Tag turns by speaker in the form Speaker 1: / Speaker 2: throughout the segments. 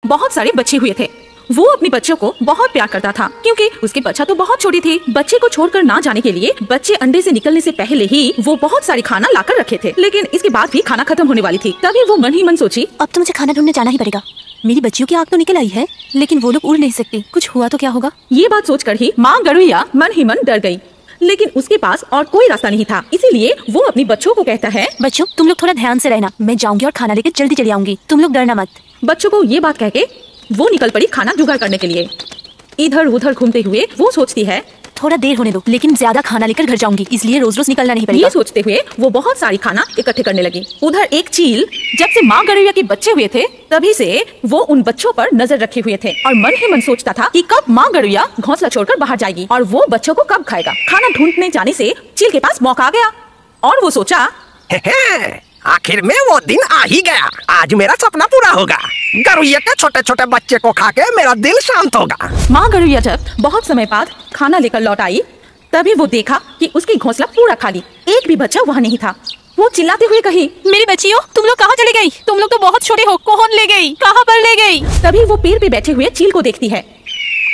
Speaker 1: बहुत सारे बच्चे हुए थे। वो अपने बच्चों को बहुत प्यार करता था क्योंकि उसकी बच्चा तो बहुत छोटी थी। बच्चे को छोड़कर ना जाने के लिए बच्चे अंडे से निकलने से पहले ही वो बहुत सारी खाना लाकर रखे थे, लेकिन इसके बाद भी खाना खत्म होने वाली थी। तभी वो मन ही मन सोची,
Speaker 2: अब तो मुझे खाना ढूंढने जाना ही पड़ेगा। मेरी बच्चियों की आग तो निकल आई है, लेकिन वो लोग उड़ नहीं सकती। कुछ हुआ तो क्या होगा?
Speaker 1: ये बात सोचकर ही माँ गरुड़िया मन ही मन डर गई, लेकिन उसके पास और कोई रास्ता नहीं था। इसीलिए वो अपने बच्चों को कहता है,
Speaker 2: बच्चों तुम लोग थोड़ा ध्यान से रहना, मैं जाऊंगी और खाना लेकर जल्दी चली आऊंगी, तुम लोग डरना मत।
Speaker 1: बच्चों को ये बात कह के वो निकल पड़ी खाना जुगाड़ करने के लिए। इधर उधर घूमते हुए वो सोचती है,
Speaker 2: थोड़ा देर होने दो, लेकिन ज्यादा खाना लेकर घर जाऊंगी, इसलिए रोज रोज निकलना नहीं पड़ेगा।
Speaker 1: ये सोचते हुए वो बहुत सारी खाना इकट्ठे करने लगी। उधर एक चील जब से माँ गरुड़िया के बच्चे हुए थे तभी से वो उन बच्चों पर नजर रखे हुए थे और मन ही मन सोचता था कि कब माँ गरुड़िया घोंसला छोड़कर बाहर जाएगी और वो बच्चों को कब खाएगा। खाना ढूंढने जाने से चील के पास मौका आ गया और वो सोचा,
Speaker 3: आखिर में वो दिन आ ही गया। आज मेरा सपना पूरा होगा। गरुड़िया के छोटे छोटे बच्चे को खा के मेरा दिल शांत होगा।
Speaker 1: माँ गरुड़िया जब बहुत समय बाद खाना लेकर लौट आई तभी वो देखा कि उसकी घोंसला पूरा खाली, एक भी बच्चा वहाँ नहीं था। वो चिल्लाते हुए कही,
Speaker 2: मेरी बच्चियों तुम लोग कहाँ चली गई? तुम लोग तो बहुत छोटे हो, कौन ले गई, कहाँ पर ले गई?
Speaker 1: तभी वो पेड़ पे बैठे हुए चील को देखती है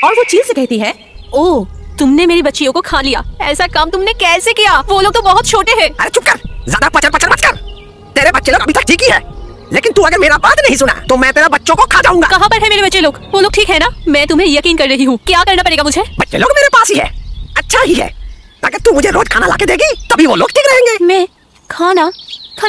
Speaker 1: और वो चील से कहती है,
Speaker 2: ओ तुमने मेरी बच्चियों को खा लिया, ऐसा काम तुमने कैसे किया? वो लोग तो बहुत छोटे हैं।
Speaker 3: अरे चुप कर, ज्यादा पचर पचर मत कर। तेरे बच्चे लोग अभी तक ठीक ही है, लेकिन तू अगर मेरा बात नहीं सुना तो मैं तेरे बच्चों को खा जाऊंगा।
Speaker 2: कहाँ पर है मेरे बच्चे लोग? वो लोग ठीक है ना? मैं तुम्हें यकीन कर रही हूँ, क्या करना पड़ेगा मुझे?
Speaker 3: बच्चे लोग मेरे पास ही है, अच्छा ही है। अगर तू मुझे रोज खाना लाके देगी तभी वो लोग ठीक रहेंगे।
Speaker 2: मैं खाना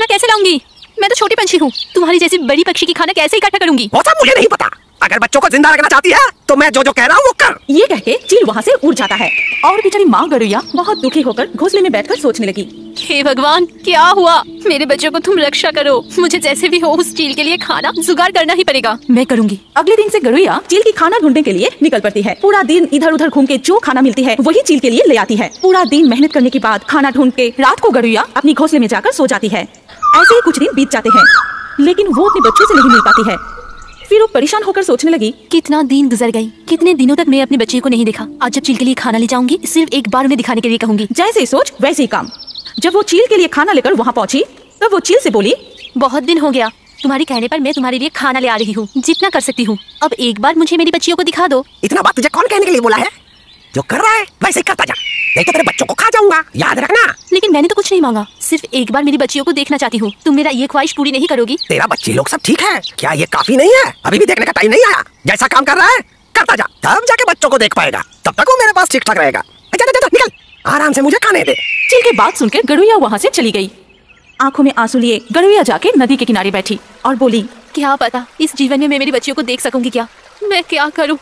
Speaker 2: कैसे लाऊंगी? मैं तो छोटी पंछी हूँ, तुम्हारी जैसी बड़ी पक्षी की खाना कैसे इकट्ठा करूंगी?
Speaker 3: वो सब मुझे नहीं पता। अगर बच्चों को जिंदा रखना चाहती है तो मैं जो जो कह रहा हूँ वो कर।
Speaker 1: ये कह के चील वहाँ से उड़ जाता है और बेचारी माँ गरुड़िया बहुत दुखी होकर घोंसले में बैठकर सोचने लगी,
Speaker 2: हे भगवान क्या हुआ? मेरे बच्चों को तुम रक्षा करो, मुझे जैसे भी हो उस चील के लिए खाना जुगाड़ करना ही पड़ेगा। मैं करूँगी।
Speaker 1: अगले दिन से गरुड़िया चील की खाना ढूंढने के लिए निकल पड़ती है। पूरा दिन इधर उधर घूम के जो खाना मिलती है वही चील के लिए ले आती है। पूरा दिन मेहनत करने के बाद खाना ढूंढ के रात को गरुड़िया अपनी घोंसले में जाकर सो जाती है। ऐसे ही कुछ दिन बीत जाते हैं, लेकिन वो अपने बच्चों से नहीं मिल पाती है। फिर वो परेशान होकर सोचने लगी,
Speaker 2: कितना दिन गुजर गई, कितने दिनों तक मैं अपने बच्चे को नहीं देखा। आज जब चील के लिए खाना ले जाऊंगी सिर्फ एक बार उन्हें दिखाने के लिए कहूंगी।
Speaker 1: जैसे ही सोच वैसे ही काम। जब वो चील के लिए खाना लेकर वहाँ पहुँची तब वो चील से बोली,
Speaker 2: बहुत दिन हो गया, तुम्हारे कहने पर मैं तुम्हारे लिए खाना ले आ रही हूँ, जितना कर सकती हूँ। अब एक बार मुझे मेरी बच्चियों को दिखा दो।
Speaker 3: इतना बात तुझे कौन कहने के लिए बोला है? जो कर रहा है वैसे ही करता जा, नहीं तो तेरे बच्चों को खा जाऊंगा, याद रखना।
Speaker 2: लेकिन मैंने तो कुछ नहीं मांगा, सिर्फ एक बार मेरी बच्चियों को देखना चाहती हूँ। तुम मेरा ये ख्वाहिश पूरी नहीं करोगी?
Speaker 3: तेरा बच्चे लोग सब ठीक है क्या? ये काफी नहीं है? अभी भी देखने का टाइम नहीं आया। जैसा काम कर रहा है करता जा, तब जाके बच्चों को देख पाएगा। तब तक वो मेरे पास ठीक ठाक रहेगा। जा, जा, जा, निकल, आराम से मुझे खाने दे।
Speaker 1: चील की बात सुनकर गरुड़िया वहाँ से चली गई। आंखों में आंसू लिए गरुड़िया जाके नदी के किनारे बैठी और बोली,
Speaker 2: क्या पता इस जीवन में मैं मेरी बच्चियों को देख सकूंगी क्या? मैं क्या करूँ,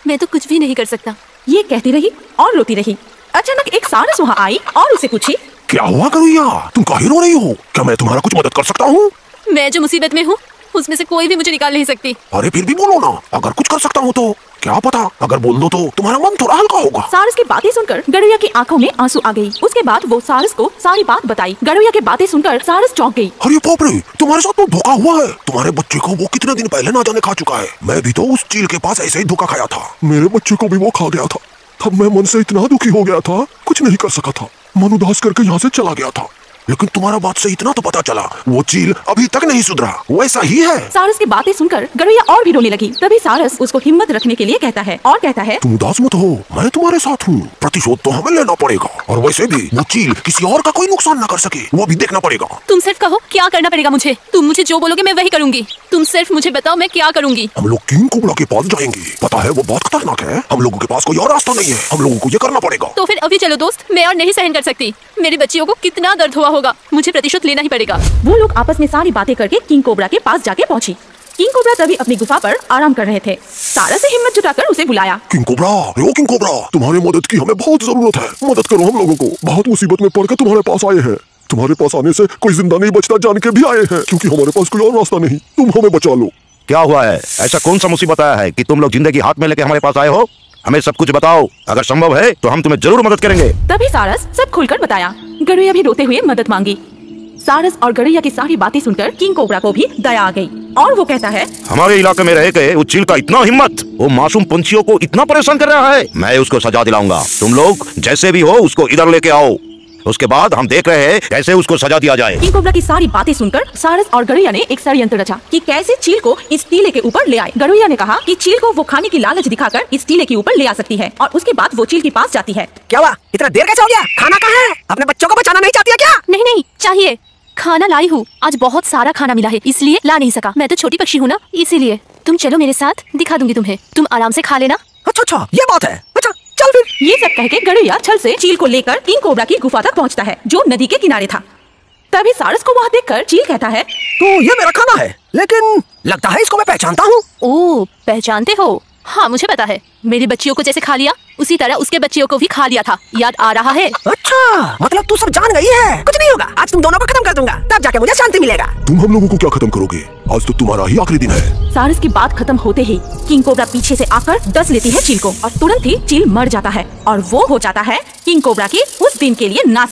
Speaker 2: मैं तो कुछ भी नहीं कर सकता।
Speaker 1: ये कहती रही और रोती रही। अचानक एक सारस वहाँ आई और उसे पूछी,
Speaker 4: क्या हुआ गरुड़िया, तुम काहे रो रही हो? क्या मैं तुम्हारा कुछ मदद कर सकता हूँ?
Speaker 2: मैं जो मुसीबत में हूँ उसमें से कोई भी मुझे निकाल नहीं सकती।
Speaker 4: अरे फिर भी बोलो ना, अगर कुछ कर सकता हूँ तो। क्या पता अगर बोल दो तो तुम्हारा मन थोड़ा हल्का होगा।
Speaker 1: सारस की बातें सुनकर गरुड़िया की आंखों में आंसू आ गई। उसके बाद वो सारस को सारी बात बताई। गरुड़िया की बातें सुनकर सारस चौंक गई।
Speaker 4: अरे बाप रे, तुम्हारे साथ तो धोखा हुआ है। तुम्हारे बच्चे को वो कितने दिन पहले ना जाने खा चुका है। मैं भी तो उस चील के पास ऐसे ही धोखा खाया था, मेरे बच्चे को भी वो खा गया था। तब मैं मन से इतना दुखी हो गया था, कुछ नहीं कर सका था, मन उदास करके यहाँ से चला गया था। लेकिन तुम्हारा बात से इतना तो पता चला, वो चील अभी तक नहीं सुधरा, वैसा ही है।
Speaker 1: सारस की बातें सुनकर गरुड़िया और भी रोने लगी। तभी सारस उसको हिम्मत रखने के लिए कहता है और कहता है,
Speaker 4: तुम उदास मत हो, मैं तुम्हारे साथ हूँ। प्रतिशोध तो हमें लेना पड़ेगा, और वैसे भी वो चील किसी और का कोई नुकसान न कर सके, वो भी देखना पड़ेगा।
Speaker 2: तुम सिर्फ कहो क्या करना पड़ेगा मुझे, तुम मुझे जो बोलोगे मैं वही करूंगी। तुम सिर्फ मुझे बताओ मैं क्या करूंगी।
Speaker 4: हम लोग किंग कोबरा के पास जाएंगे। पता है वो बहुत खतरनाक है, हम लोगों के पास कोई और रास्ता नहीं है, हम लोगों को ये करना पड़ेगा।
Speaker 2: तो फिर अभी चलो दोस्त, मैं और नहीं सहन कर सकती। मेरी बच्चियों को कितना दर्द हुआ होगा, मुझे प्रतिशोध लेना ही पड़ेगा।
Speaker 1: वो लोग आपस में सारी बातें करके किंग कोबरा के पास जाके पहुंची। किंग कोबरा तभी अपनी गुफा पर आराम कर रहे थे। सारस ने हिम्मत जुटाकर उसे बुलाया।
Speaker 4: किंग कोबरा, ओ किंग कोबरा, तुम्हारी मदद की हमें बहुत जरूरत है, मदद करो हम लोगों को। बहुत मुसीबत में पड़कर तुम्हारे पास आए हैं। तुम्हारे पास आने से कोई जिंदा नहीं बचता जान के भी आए हैं, क्योंकि हमारे पास कोई और रास्ता नहीं, तुम हमें बचा लो।
Speaker 5: क्या हुआ है? ऐसा कौन सा मुसीबत आया है कि तुम लोग जिंदगी हाथ में लेके हमारे पास आए हो? हमें सब कुछ बताओ, अगर संभव है तो हम तुम्हें जरूर मदद करेंगे।
Speaker 1: तभी सारस सब खुलकर बताया। गरुड़िया भी रोते हुए मदद मांगी। सारस और गरुड़िया की सारी बातें सुनकर किंग कोबरा को भी दया आ गई और वो कहता है,
Speaker 5: हमारे इलाके में रह के उस चील का इतना हिम्मत, वो मासूम पंछियों को इतना परेशान कर रहा है, मैं उसको सजा दिलाऊंगा। तुम लोग जैसे भी हो उसको इधर लेके आओ। उसके बाद हम देख रहे हैं कैसे उसको सजा दिया जाए।
Speaker 1: किंग कोबरा की सारी बातें सुनकर सारस और गरुया ने एक षड्यंत्र रचा कि कैसे चील को इस टीले के ऊपर ले आए। गरुया ने कहा कि चील को वो खाने की लालच दिखाकर इस टीले के ऊपर ले आ सकती है और उसके बाद वो चील के पास जाती है।
Speaker 3: क्या हुआ? इतना देर कैसे हो गया? खाना कहाँ है? अपने बच्चों को बचाना नहीं चाहती है क्या?
Speaker 2: नहीं नहीं चाहिए, खाना लाई हूँ। आज बहुत सारा खाना मिला है इसलिए ला नहीं सका। मैं तो छोटी पक्षी हूँ ना, इसीलिए। तुम चलो मेरे साथ, दिखा दूंगी तुम्हें। तुम आराम से खा लेना।
Speaker 3: अच्छा ये बात है। अच्छा चल फिर।
Speaker 1: ये सब कह के गरुया छल से चील को लेकर किंग कोबरा की गुफा तक पहुंचता है जो नदी के किनारे था। तभी सारस को वहाँ देखकर चील कहता है,
Speaker 3: तो ये मेरा खाना है, लेकिन लगता है इसको मैं पहचानता हूँ।
Speaker 2: ओह, पहचानते हो? हाँ मुझे पता है। मेरी बच्चियों को जैसे खा लिया उसी तरह उसके बच्चियों को भी खा लिया था। याद आ रहा है?
Speaker 3: अच्छा मतलब तू सब जान गई है। कुछ नहीं होगा, आज तुम दोनों को खत्म कर दूंगा, तब जाके मुझे शांति मिलेगा।
Speaker 4: तुम हम लोगों को क्या खत्म करोगे? आज तो तुम्हारा ही आखिरी दिन है।
Speaker 1: सारस की बात खत्म होते ही किंग कोबरा पीछे से आकर डस लेती है चील को और तुरंत ही चील मर जाता है और वो हो जाता है किंग कोबरा की उस दिन के लिए नाश।